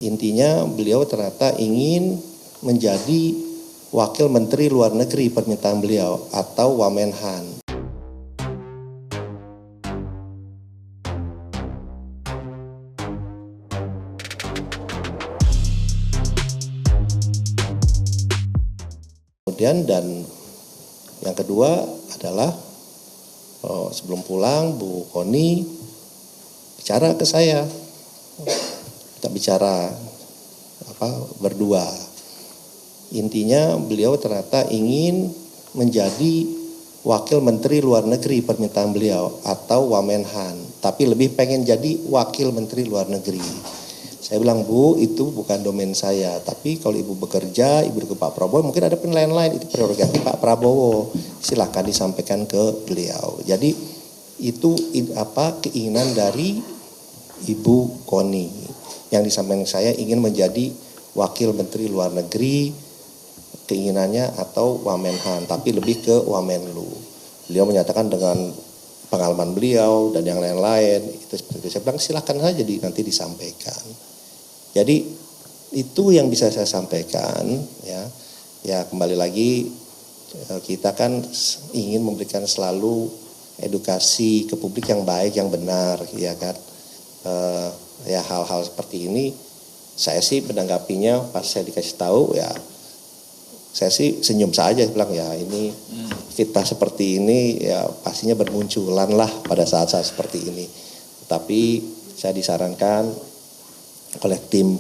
Intinya beliau ternyata ingin menjadi Wakil Menteri Luar Negeri permintaan beliau atau Wamenhan. Kemudian dan yang kedua adalah sebelum pulang Bu Koni bicara ke saya, kita bicara berdua. Intinya beliau ternyata ingin menjadi Wakil Menteri Luar Negeri permintaan beliau atau Wamenhan, tapi lebih pengen jadi Wakil Menteri Luar Negeri. Saya bilang, Bu, itu bukan domain saya, tapi kalau Ibu bekerja, Ibu ke Pak Prabowo, mungkin ada penilaian lain, itu prerogatif Pak Prabowo, silakan disampaikan ke beliau. Jadi itu keinginan dari Ibu Koni yang disampaikan saya ingin menjadi Wakil Menteri Luar Negeri, keinginannya atau Wamenhan, tapi lebih ke Wamenlu. Beliau menyatakan dengan pengalaman beliau dan yang lain-lain, itu seperti itu. Saya bilang silakan saja nanti disampaikan. Jadi itu yang bisa saya sampaikan, ya kembali lagi kita kan ingin memberikan selalu edukasi ke publik yang baik, yang benar, ya kan. Ya hal-hal seperti ini saya sih menanggapinya pas saya dikasih tahu ya saya sih senyum saja bilang ya ini fitnah seperti ini ya pastinya bermunculan lah pada saat-saat seperti ini. Tapi saya disarankan oleh tim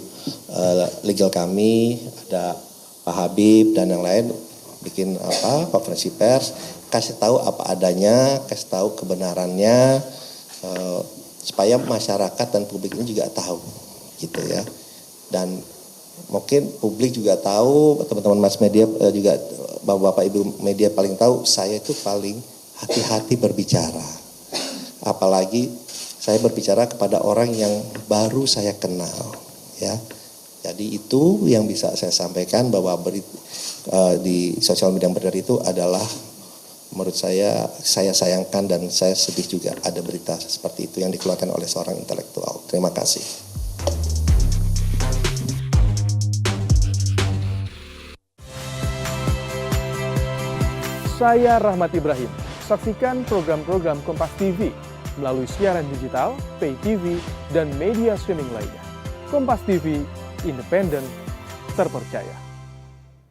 legal kami, ada Pak Habib dan yang lain bikin konferensi pers, kasih tahu apa adanya, kasih tahu kebenarannya supaya masyarakat dan publik ini juga tahu gitu ya. Dan mungkin publik juga tahu, teman-teman mass media juga, bapak-bapak ibu media paling tahu, saya itu paling hati-hati berbicara. Apalagi saya berbicara kepada orang yang baru saya kenal, ya. Jadi itu yang bisa saya sampaikan bahwa di sosial media yang beredar itu adalah menurut saya sayangkan dan saya sedih juga ada berita seperti itu yang dikeluarkan oleh seorang intelektual. Terima kasih. Saya Rahmat Ibrahim. Saksikan program-program Kompas TV melalui siaran digital, pay TV, dan media streaming lainnya. Kompas TV, independen, terpercaya.